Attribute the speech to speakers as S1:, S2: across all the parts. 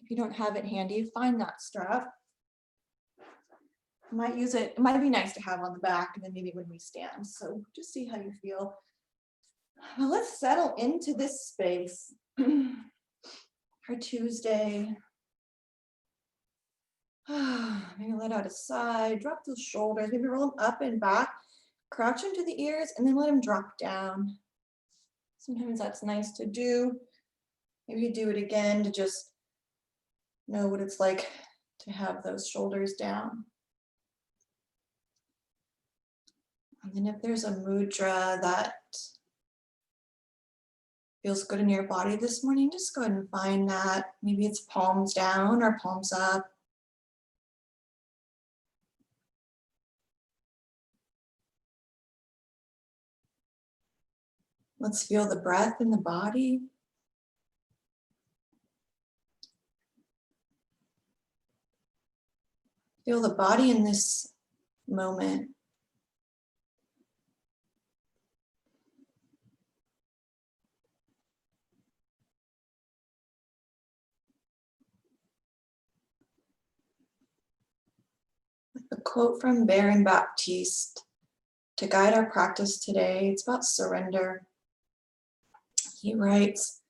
S1: If you don't have it handy, find that strap. I might use it. It might be nice to have on the back, and then maybe when we stand. So just see how you feel. Well, let's settle into this space for Tuesday. Maybe let out a sigh, drop those shoulders, maybe roll them up and back, crouch into the ears, and then let them drop down. Sometimes that's nice to do. Maybe you do it again to just know what it's like to have those shoulders down. And then if there's a mudra that feels good in your body this morning, just go ahead and find that. Maybe it's palms down or palms up. Let's feel the breath in the body. Feel the body in this moment. A quote from Baron Baptiste to guide our practice today. It's about surrender. He writes,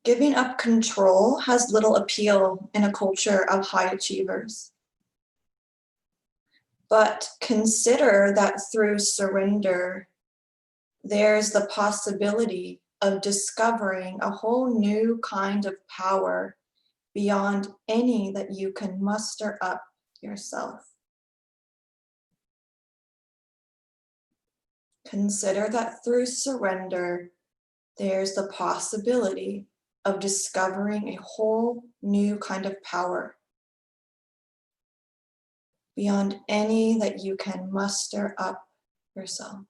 S1: "Giving up control has little appeal in a culture of high achievers. But consider that through surrender, there's the possibility of discovering a whole new kind of power beyond any that you can muster up yourself. Consider that through surrender, there's the possibility of discovering a whole new kind of power beyond any that you can muster up yourself."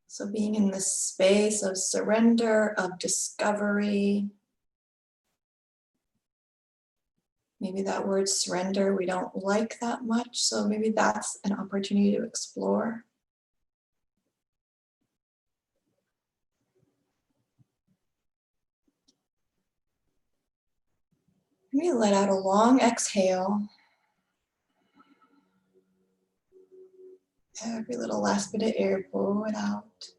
S1: So being in this space of surrender, of discovery. Maybe that word surrender we don't like that much, so maybe that's an opportunity to explore. Maybe let out a long exhale. Every little last bit of air, blow it out.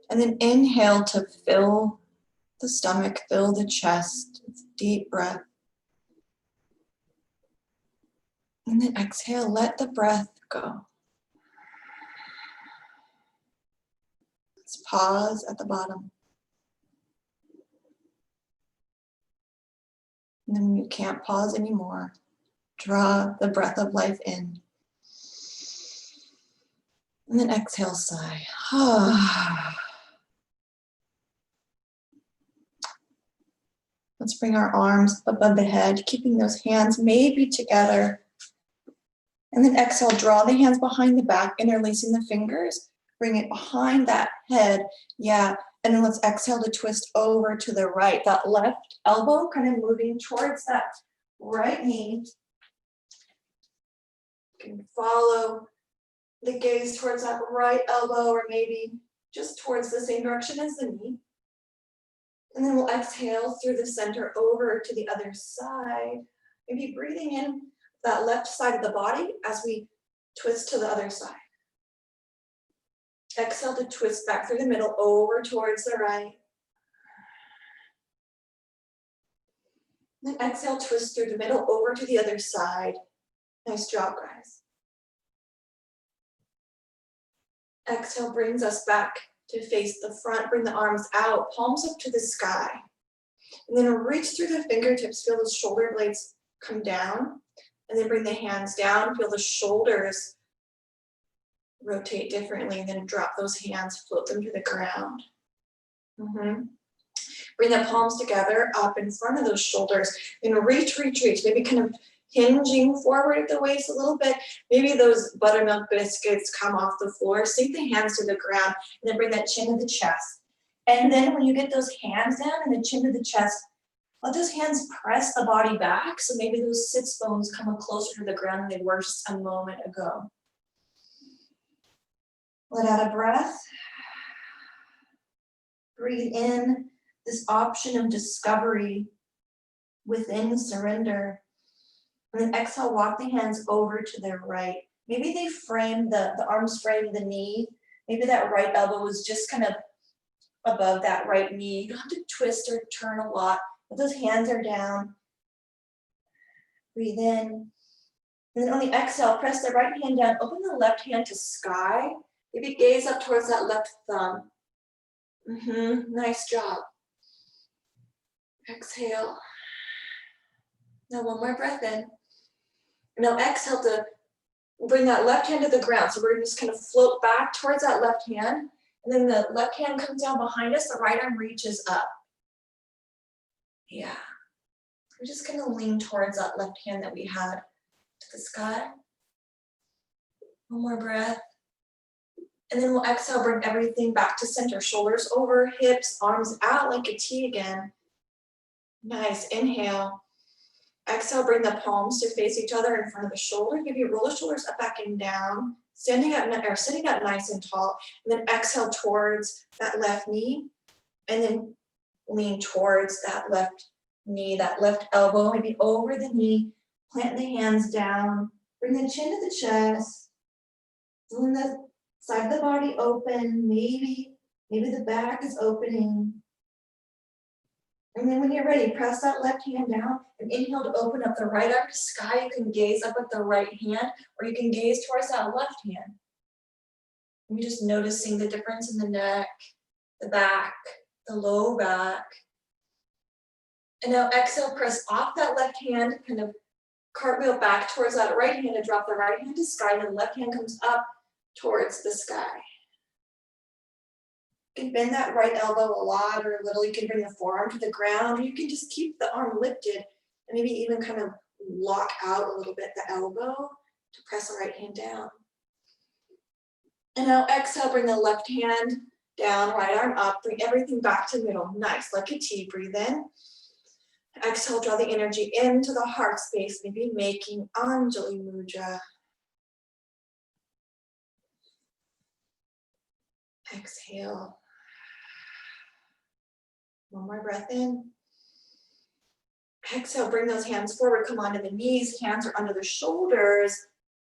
S1: And then inhale to fill the stomach, fill the chest. It's a deep breath. And then exhale, let the breath go. Let's pause at the bottom. And then when you can't pause anymore, draw the breath of life in. And then exhale, sigh. Let's bring our arms above the head, keeping those hands maybe together. And then exhale, draw the hands behind the back, interlacing the fingers. Bring it behind that head. Yeah. And then let's exhale to twist over to the right. That left elbow kind of moving towards that right knee. You can follow the gaze towards that right elbow, or maybe just towards the same direction as the knee. And then we'll exhale through the center over to the other side. Maybe breathing in that left side of the body as we twist to the other side. Exhale to twist back through the middle over towards the right. Then exhale, twist through the middle over to the other side. Nice job, guys. Exhale brings us back to face the front. Bring the arms out, palms up to the sky. And then reach through the fingertips, feel the shoulder blades come down. And then bring the hands down, feel the shoulders rotate differently, and then drop those hands, float them to the ground. Bring the palms together up in front of those shoulders, and reach. Maybe kind of hinging forward at the waist a little bit. Maybe those buttermilk biscuits come off the floor. Sink the hands to the ground, and then bring that chin to the chest. And then when you get those hands down and the chin to the chest, let those hands press the body back. So maybe those sits bones come closer to the ground than they were just a moment ago. Let out a breath. Breathe in this option of discovery within surrender. And then exhale, walk the hands over to their right. Maybe they frame the arms frame the knee. Maybe that right elbow was just kind of above that right knee. You don't have to twist or turn a lot, but those hands are down. Breathe in. And then on the exhale, press the right hand down. Open the left hand to sky. Maybe gaze up towards that left thumb. Nice job. Exhale. Now one more breath in. Now exhale to bring that left hand to the ground. So we're gonna just kind of float back towards that left hand. And then the left hand comes down behind us. The right arm reaches up. Yeah. We're just gonna lean towards that left hand that we had to the sky. One more breath. And then we'll exhale, bring everything back to center. Shoulders over, hips, arms out like a T again. Nice, inhale. Exhale, bring the palms to face each other in front of the shoulder. Maybe roll the shoulders up, back, and down. Sitting up nice and tall. And then exhale towards that left knee. And then lean towards that left knee, that left elbow, maybe over the knee. Plant the hands down. Bring the chin to the chest. Feeling the side of the body open. Maybe the back is opening. And then when you're ready, press that left hand down and inhale to open up the right arm to sky. You can gaze up at the right hand, or you can gaze towards that left hand. And you're just noticing the difference in the neck, the back, the low back. And now exhale, press off that left hand, kind of cartwheel back towards that right hand to drop the right hand to sky, and the left hand comes up towards the sky. You can bend that right elbow a lot or a little. You can bring the forearm to the ground, or you can just keep the arm lifted and maybe even kind of lock out a little bit the elbow to press the right hand down. And now exhale, bring the left hand down, right arm up, bring everything back to middle. Nice, like a T, breathe in. Exhale, draw the energy into the heart space, maybe making Anjali Mudra. Exhale. One more breath in. Exhale, bring those hands forward, come onto the knees, hands are under the shoulders,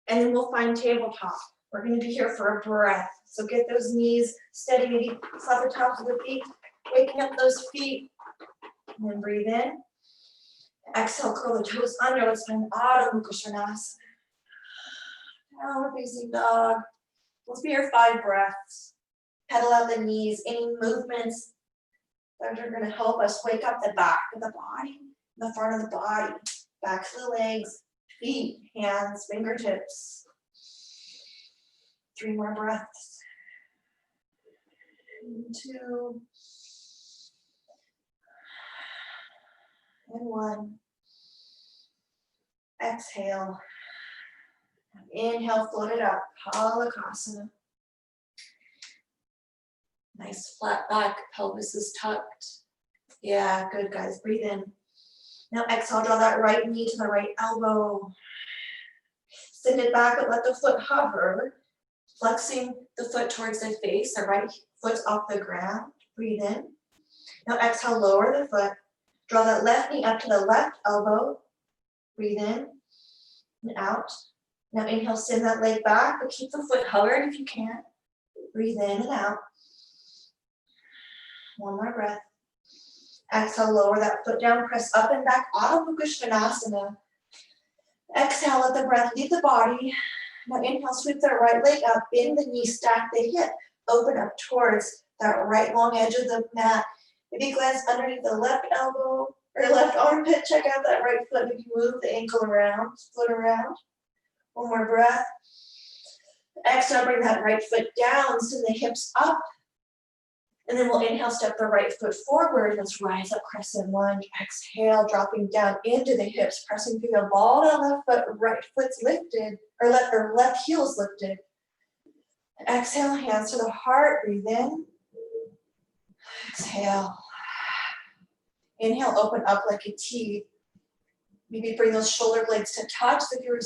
S1: and then we'll find tabletop. We're gonna be here for a breath. So get those knees steady, maybe slap the tops of the feet, waking up those feet, and then breathe in. Exhale, curl the toes under, let's find Adho Mukha Svanasana. Downward facing dog. Let's be here 5 breaths. Pedal out the knees, any movements that are gonna help us wake up the back of the body, the front of the body, back to the legs, feet, hands, fingertips. 3 more breaths. 2. And 1. Exhale. Inhale, float it up, Halakasana. Nice flat back, pelvis is tucked. Yeah, good guys, breathe in. Now exhale, draw that right knee to the right elbow. Send it back, but let the foot hover. Flexing the foot towards the face, the right foot's off the ground. Breathe in. Now exhale, lower the foot. Draw that left knee up to the left elbow. Breathe in and out. Now inhale, send that leg back, but keep the foot hovered if you can. Breathe in and out. 1 more breath. Exhale, lower that foot down, press up and back, Adho Mukha Svanasana. Exhale, let the breath leave the body. Now inhale, sweep that right leg up, bend the knee, stack the hip, open up towards that right long edge of the mat. Maybe glance underneath the left elbow or left armpit, check out that right foot. Maybe move the ankle around, foot around. 1 more breath. Exhale, bring that right foot down, send the hips up. And then we'll inhale, step the right foot forward. Let's rise up, crescent lunge. Exhale, dropping down into the hips, pressing through the ball of the left foot, right foot's lifted, or left heel's lifted. Exhale, hands to the heart, breathe in. Exhale. Inhale, open up like a T. Maybe bring those shoulder blades to touch. So if you're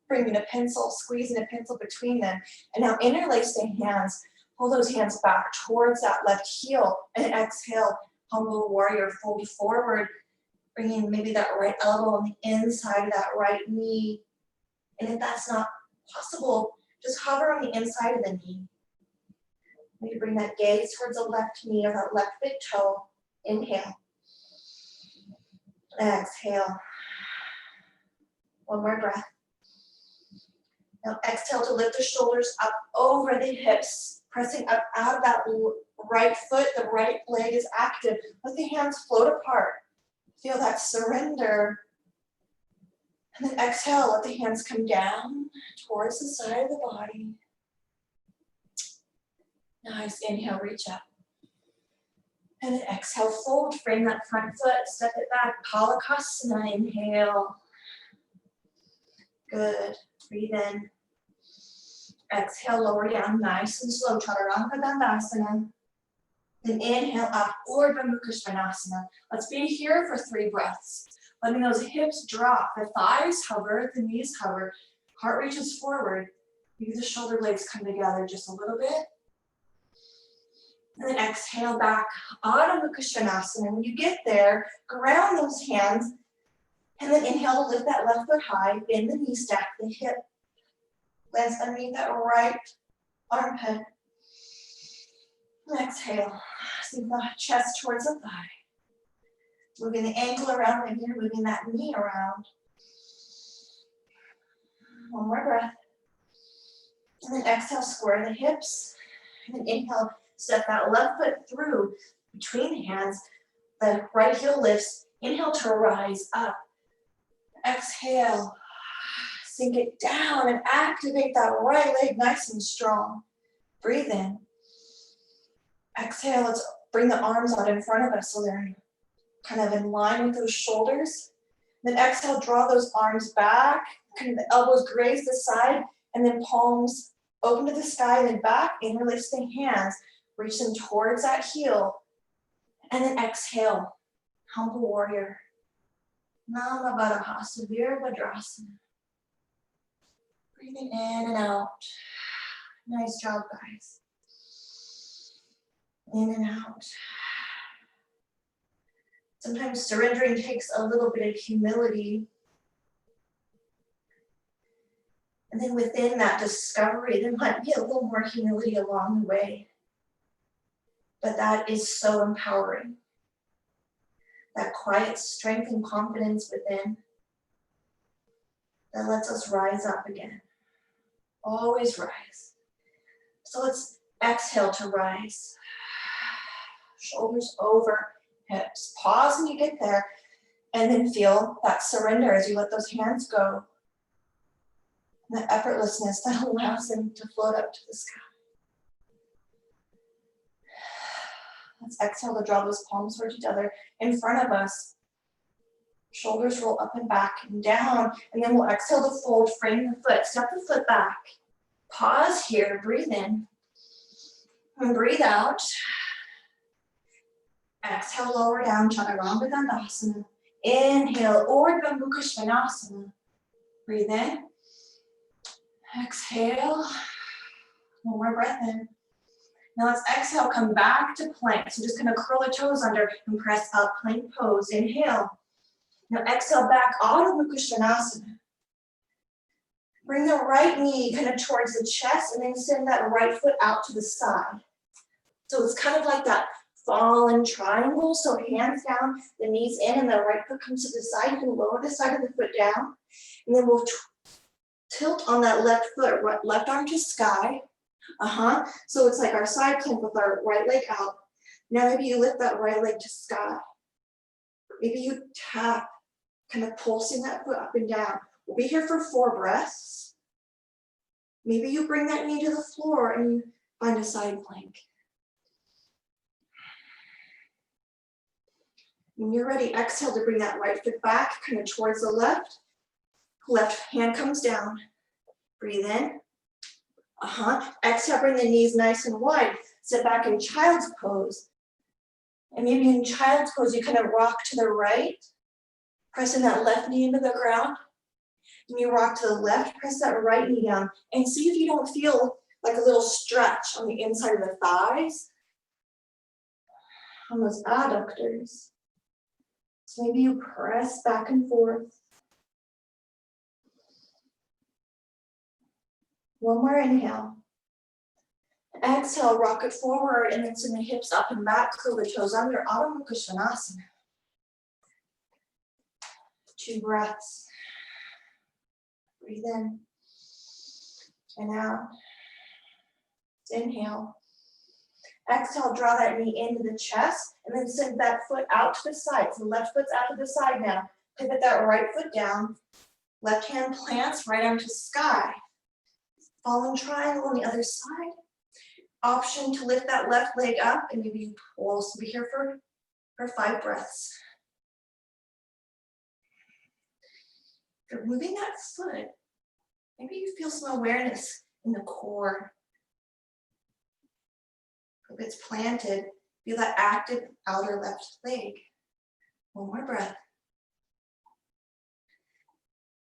S1: bringing a pencil, squeezing a pencil between them. And now interlace the hands. Pull those hands back towards that left heel and exhale, humble warrior, fold forward, bringing maybe that right elbow on the inside of that right knee. And if that's not possible, just hover on the inside of the knee. Maybe bring that gaze towards the left knee or that left big toe. Inhale. Exhale. One more breath. Now exhale to lift the shoulders up over the hips, pressing up out of that right foot. The right leg is active. Let the hands float apart. Feel that surrender. And then exhale, let the hands come down towards the side of the body. Nice, inhale, reach up. And then exhale, fold, frame that front foot, step it back, Palakasana, inhale. Good, breathe in. Exhale, lower down, nice and slow, Chaturanga Dandasana. Then inhale up, Urdhva Mukha Svanasana. Let's be here for 3 breaths. Letting those hips drop, the thighs hover, the knees hover, heart reaches forward. Maybe the shoulder blades come together just a little bit. And then exhale back, Adho Mukha Svanasana. When you get there, ground those hands, and then inhale to lift that left foot high, bend the knee, stack the hip. Lands underneath that right armpit. And exhale, sink the chest towards the thigh. Moving the ankle around, maybe you're moving that knee around. One more breath. And then exhale, square the hips. And then inhale, step that left foot through between the hands. The right heel lifts. Inhale to rise up. Exhale, sink it down and activate that right leg nice and strong. Breathe in. Exhale, let's bring the arms out in front of us so they're kind of in line with those shoulders. Then exhale, draw those arms back, kind of the elbows graze the side, and then palms open to the sky, and then back, interlace the hands, reach them towards that heel, and then exhale, humble warrior. Namasthe, Virabhadrasana. Breathing in and out. Nice job, guys. In and out. Sometimes surrendering takes a little bit of humility. And then within that discovery, there might be a little more humility along the way. But that is so empowering. That quiet strength and confidence within that lets us rise up again. Always rise. So let's exhale to rise. Shoulders over, hips. Pause when you get there, and then feel that surrender as you let those hands go. And the effortlessness that allows them to float up to the sky. Let's exhale to draw those palms towards each other in front of us. Shoulders roll up and back and down. And then we'll exhale to fold, frame the foot, step the foot back. Pause here, breathe in. And breathe out. Exhale, lower down, Chaturanga Dandasana. Inhale, Urdhva Mukha Svanasana. Breathe in. Exhale. One more breath in. Now let's exhale, come back to plank. So just kind of curl the toes under and press up, plank pose. Inhale. Now exhale back, Adho Mukha Svanasana. Bring the right knee kind of towards the chest and then send that right foot out to the side. So it's kind of like that fallen triangle. So hands down, the knees in, and the right foot comes to the side. You can lower the side of the foot down. And then we'll tilt on that left foot, left arm to sky. So it's like our side plank with our right leg out. Now maybe you lift that right leg to sky. Maybe you tap, kind of pulsing that foot up and down. We'll be here for 4 breaths. Maybe you bring that knee to the floor and you find a side plank. When you're ready, exhale to bring that right foot back, kind of towards the left. Left hand comes down. Breathe in. Exhale, bring the knees nice and wide. Sit back in child's pose. And maybe in child's pose, you kind of rock to the right, pressing that left knee into the ground. And you rock to the left, press that right knee down. And see if you don't feel like a little stretch on the inside of the thighs, on those adductors. So maybe you press back and forth. One more inhale. Exhale, rock it forward and then send the hips up and back, curl the toes under, Adho Mukha Svanasana. 2 breaths. Breathe in and out. Inhale. Exhale, draw that knee into the chest and then send that foot out to the side. So the left foot's out to the side now. Pivot that right foot down. Left hand plants, right arm to sky. Falling triangle on the other side. Option to lift that left leg up and maybe you will also be here for 5 breaths. If you're moving that foot, maybe you feel some awareness in the core. If it's planted, feel that active outer left leg. One more breath.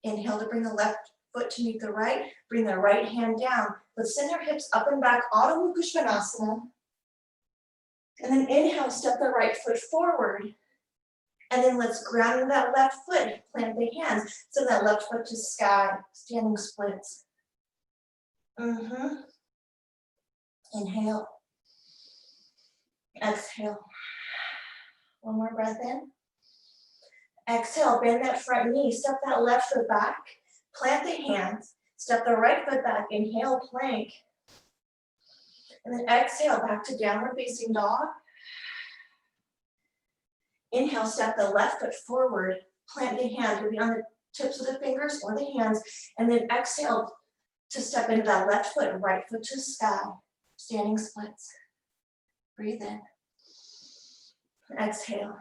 S1: Inhale to bring the left foot to meet the right. Bring the right hand down. Let's send our hips up and back, Adho Mukha Svanasana. And then inhale, step the right foot forward. And then let's ground into that left foot, plant the hands. Send that left foot to sky, standing splits. Inhale. Exhale. One more breath in. Exhale, bend that front knee, step that left foot back, plant the hands, step the right foot back, inhale, plank. And then exhale, back to downward facing dog. Inhale, step the left foot forward, plant the hands, maybe on the tips of the fingers or the hands, and then exhale to step into that left foot, right foot to sky, standing splits. Breathe in. Exhale.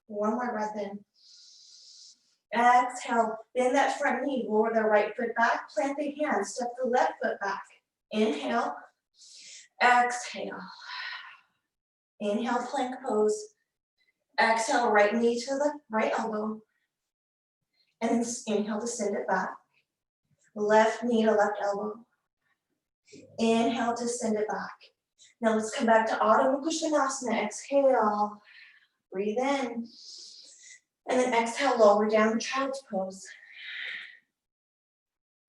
S1: One more breath in. Exhale, bend that front knee, lower the right foot back, plant the hands, step the left foot back. Inhale, exhale. Inhale, plank pose. Exhale, right knee to the right elbow. And then inhale to send it back. Left knee to left elbow. Inhale to send it back. Now let's come back to Adho Mukha Svanasana. Exhale, breathe in. And then exhale, lower down to child's pose.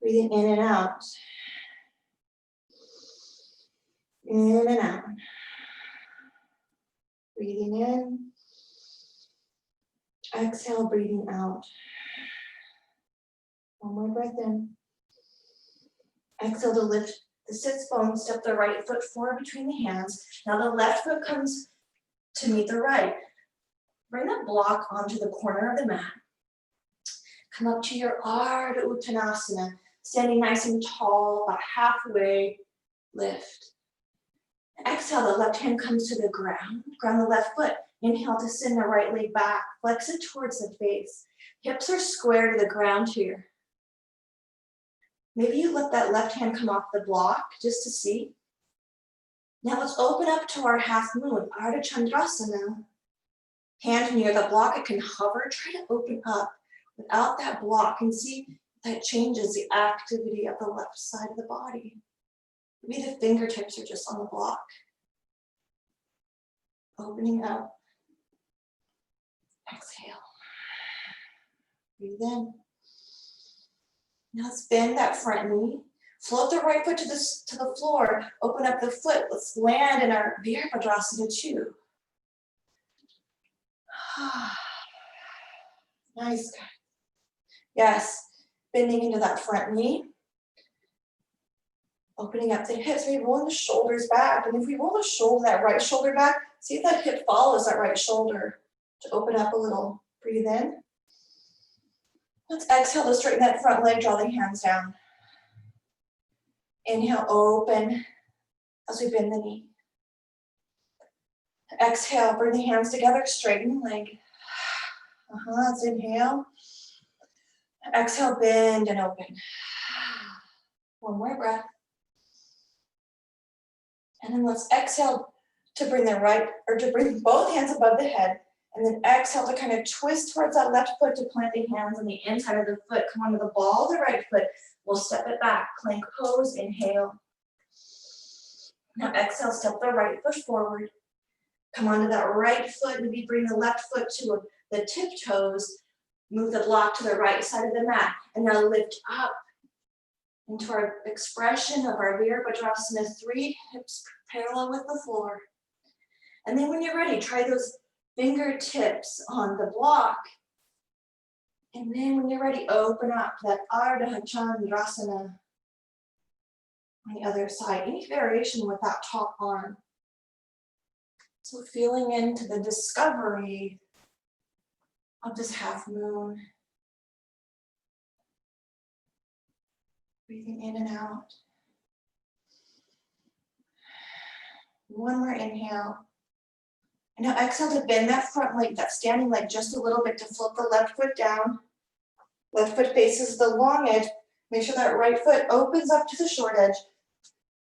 S1: Breathing in and out. In and out. Breathing in. Exhale, breathing out. One more breath in. Exhale to lift the sits bones, step the right foot forward between the hands. Now the left foot comes to meet the right. Bring that block onto the corner of the mat. Come up to your Ardha Uttanasana, standing nice and tall, about halfway lift. Exhale, the left hand comes to the ground. Ground the left foot. Inhale to send the right leg back. Flex it towards the face. Hips are square to the ground here. Maybe you let that left hand come off the block just to see. Now let's open up to our half moon, Ardha Chandrasana. Hand near the block, it can hover. Try to open up without that block and see if that changes the activity of the left side of the body. Maybe the fingertips are just on the block. Opening up. Exhale. Breathe in. Now let's bend that front knee. Float the right foot to the floor. Open up the foot. Let's land in our Virabhadrasana 2. Nice. Yes. Bending into that front knee. Opening up the hips, maybe rolling the shoulders back. And if we roll that right shoulder back, see if that hip follows that right shoulder to open up a little. Breathe in. Let's exhale to straighten that front leg, draw the hands down. Inhale, open as we bend the knee. Exhale, bring the hands together, straighten the leg. Let's inhale. Exhale, bend and open. One more breath. And then let's exhale to bring bring both hands above the head And then exhale to kind of twist towards that left foot to plant the hands on the inside of the foot. Come onto the ball of the right foot. We'll step it back. Plank pose, inhale. Now exhale, step the right foot forward. Come onto that right foot. Maybe bring the left foot to the tiptoes. Move the block to the right side of the mat. And now lift up into our expression of our Virabhadrasana, 3 hips parallel with the floor. And then when you're ready, try those fingertips on the block. And then when you're ready, open up that Ardha Chandrasana on the other side. Any variation with that top arm. So feeling into the discovery of this half moon. Breathing in and out. One more inhale. And now exhale to bend that front leg, that standing leg just a little bit to flip the left foot down. Left foot faces the long edge. Make sure that right foot opens up to the short edge.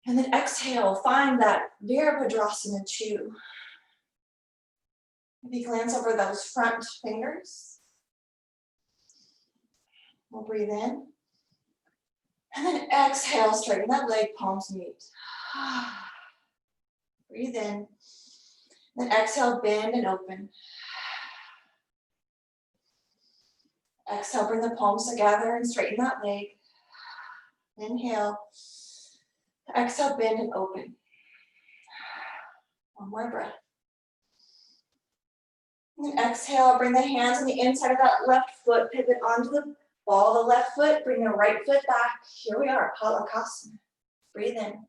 S1: And then exhale, find that Virabhadrasana 2. Maybe glance over those front fingers. We'll breathe in. And then exhale, straighten that leg, palms meet. Breathe in. Then exhale, bend and open. Exhale, bring the palms together and straighten that leg. Inhale. Exhale, bend and open. One more breath. And exhale, bring the hands on the inside of that left foot, pivot onto the ball of the left foot, bring the right foot back. Here we are, Palakasana. Breathe in.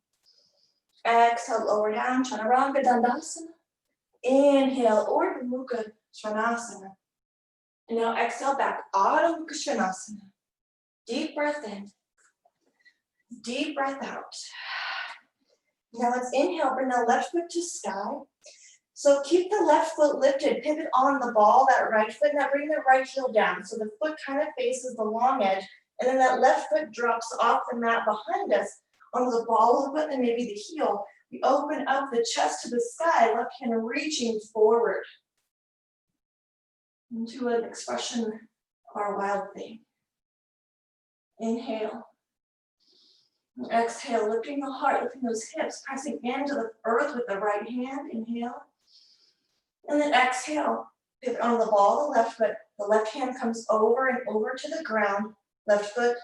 S1: Exhale, lower down, Chaturanga Dandasana. Inhale, Urdhva Mukha Svanasana. And now exhale back, Adho Mukha Svanasana. Deep breath in. Deep breath out. Now let's inhale, bring the left foot to sky. So keep the left foot lifted, pivot on the ball, that right foot, now bring the right heel down. So the foot kind of faces the long edge, and then that left foot drops off the mat behind us onto the ball of the foot and maybe the heel. We open up the chest to the sky, left hand reaching forward into an expression of our wild thing. Inhale. And exhale, lifting the heart, lifting those hips, pressing into the earth with the right hand. Inhale. And then exhale, pivot on the ball, the left foot. The left hand comes over and over to the ground. Left foot,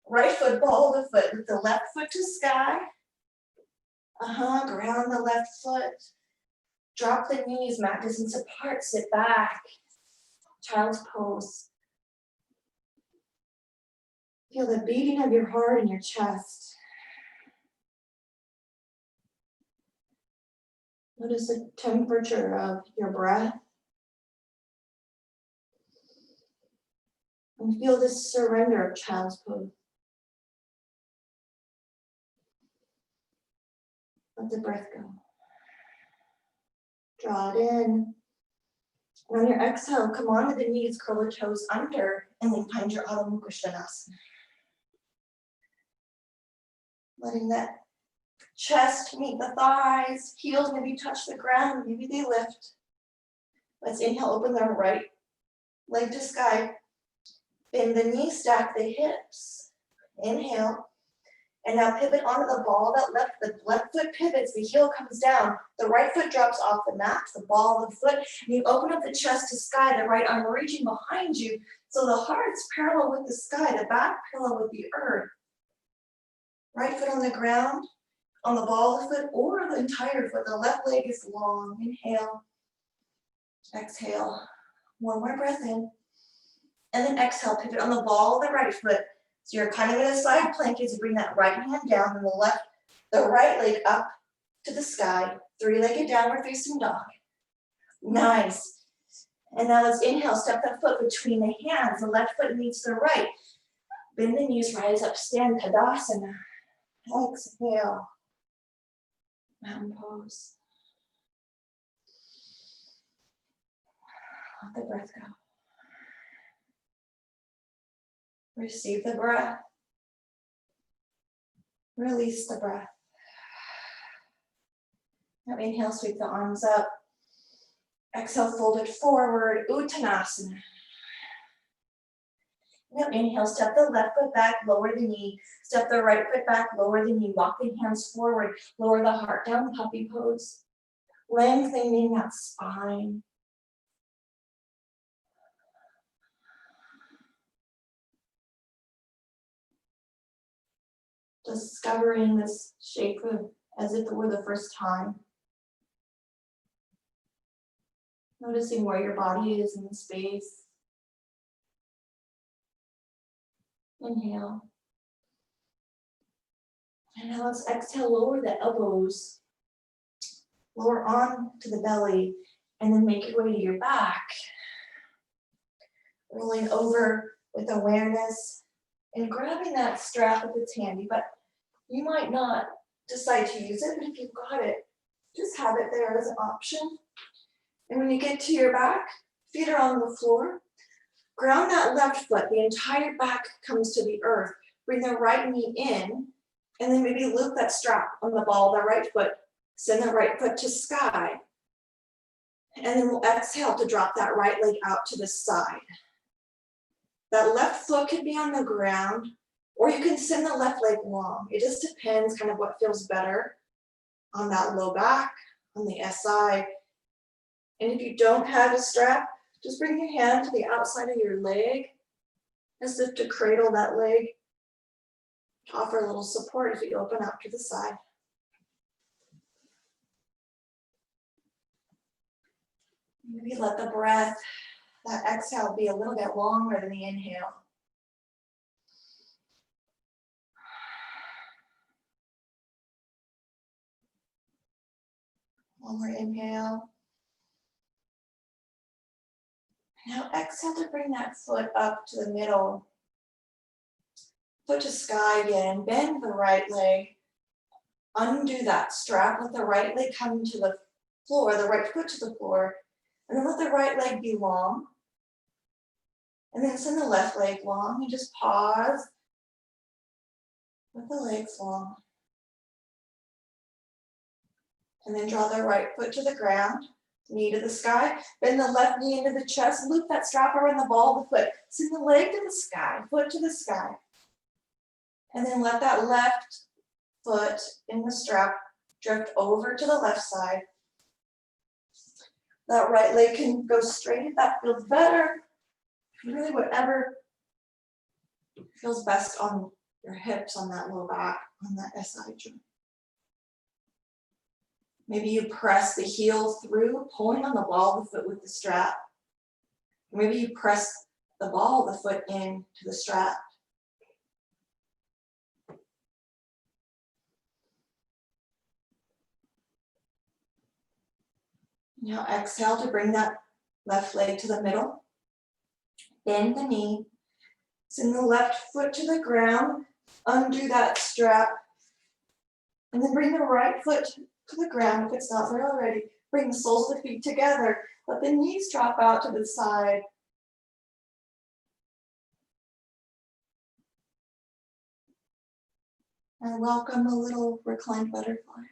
S1: right foot, ball of the foot. With the left foot to sky. Ground the left foot. Drop the knees, mat distance apart, sit back. Child's pose. Feel the beating of your heart in your chest. Notice the temperature of your breath. And feel this surrender of child's pose. Let the breath go. Draw it in. And on your exhale, come onto the knees, curl the toes under, and then find your Adho Mukha Svanasana. Letting that chest meet the thighs, heels maybe touch the ground, maybe they lift. Let's inhale, open the right leg to sky. Bend the knees, stack the hips. Inhale. And now pivot onto the ball of that the left foot pivots, the heel comes down, the right foot drops off the mat, the ball of the foot, and you open up the chest to sky, the right arm reaching behind you, so the heart's parallel with the sky, the back parallel with the earth. Right foot on the ground, on the ball of the foot, or the entire foot, the left leg is long. Inhale, exhale, one more breath in, and then exhale, pivot on the ball of the right foot. So you're kind of in a side plank as you bring that right hand down and the right leg up to the sky. 3-legged downward facing dog. Nice. And now let's inhale, step that foot between the hands. The left foot meets the right. Bend the knees, rise up, stand, Tadasana. Exhale. Mountain pose. Let the breath go. Receive the breath. Release the breath. Now inhale, sweep the arms up. Exhale, fold it forward, Uttanasana. Now inhale, step the left foot back, lower the knee. Step the right foot back, lower the knee. Walk the hands forward, lower the heart down, puppy pose. Lengthening that spine. Discovering this shape as if it were the first time. Noticing where your body is in the space. Inhale. And now let's exhale, lower the elbows. Lower on to the belly, and then make your way to your back. Rolling over with awareness and grabbing that strap if it's handy, but you might not decide to use it, but if you've got it, just have it there as an option. And when you get to your back, feet are on the floor. Ground that left foot, the entire back comes to the earth. Bring the right knee in, and then maybe loop that strap on the ball of the right foot. Send the right foot to sky. And then we'll exhale to drop that right leg out to the side. That left foot could be on the ground, or you can send the left leg long. It just depends kind of what feels better on that low back, on the SI. And if you don't have a strap, just bring your hand to the outside of your leg as if to cradle that leg to offer a little support as you open up to the side. Maybe let the breath, that exhale, be a little bit longer than the inhale. One more inhale. Now exhale to bring that foot up to the middle. Foot to sky again. Bend the right leg. Undo that strap. Let the right leg come to the floor, the right foot to the floor. And then let the right leg be long. And then send the left leg long. And just pause with the legs long. And then draw the right foot to the ground. Knee to the sky, bend the left knee into the chest, loop that strap around the ball of the foot, send the leg to the sky, foot to the sky. And then let that left foot in the strap drift over to the left side. That right leg can go straight if that feels better. Really whatever feels best on your hips, on that low back, on that SI joint. Maybe you press the heel through, pulling on the ball of the foot with the strap. Maybe you press the ball of the foot in to the strap. Now exhale to bring that left leg to the middle. Bend the knee. Send the left foot to the ground. Undo that strap. And then bring the right foot to the ground if it's not there already. Bring the soles of the feet together. Let the knees drop out to the side. And welcome a little reclined butterfly.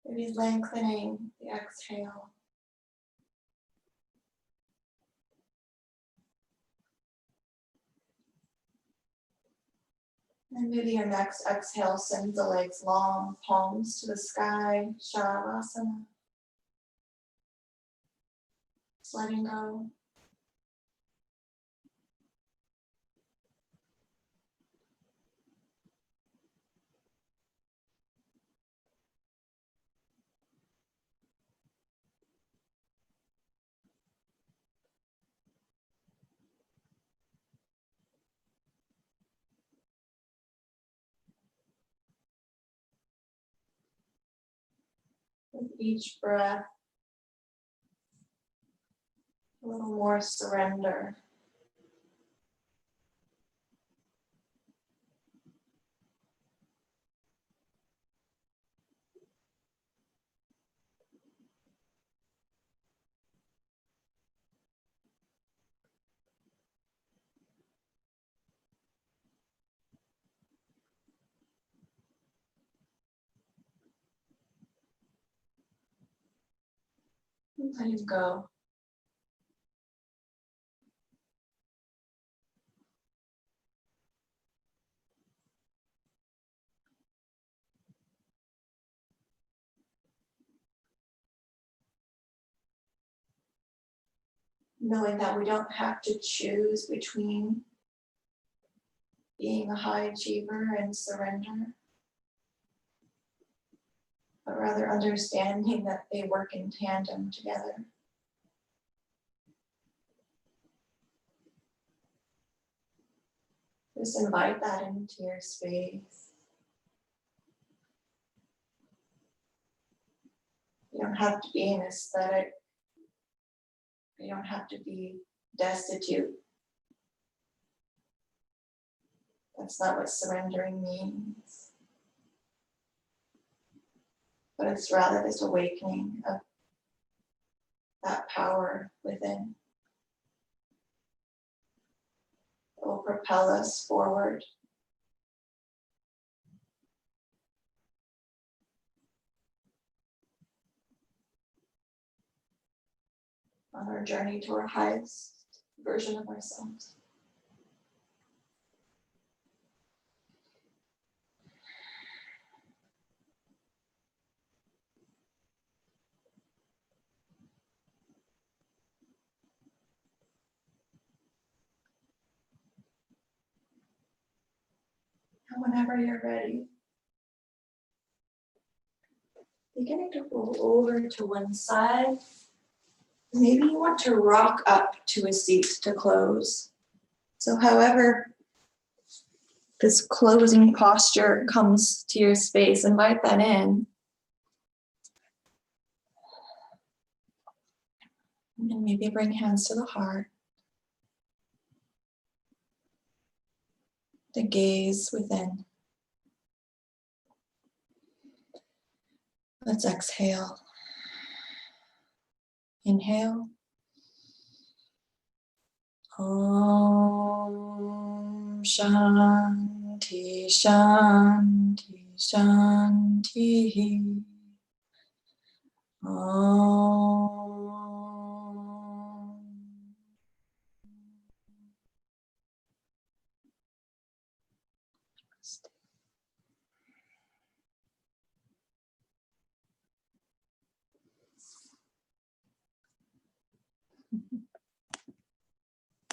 S1: Maybe lengthening the exhale. And maybe your next exhale sends the legs long, palms to the sky, Shavasana. Just letting go. With each breath, a little more surrender. Let him go. Knowing that we don't have to choose between being a high achiever and surrender, but rather understanding that they work in tandem together. Just invite that into your space. You don't have to be an aesthetic. You don't have to be destitute. That's not what surrendering means. But it's rather this awakening of that power within that will propel us forward. On our journey to our highest version of ourselves. And whenever you're ready, beginning to roll over to one side. Maybe you want to rock up to a seat to close. So however this closing posture comes to your space, invite that in. And maybe bring hands to the heart. The gaze within. Let's exhale. Inhale. Om Shanti Shanti Shanti. Om. Namaste.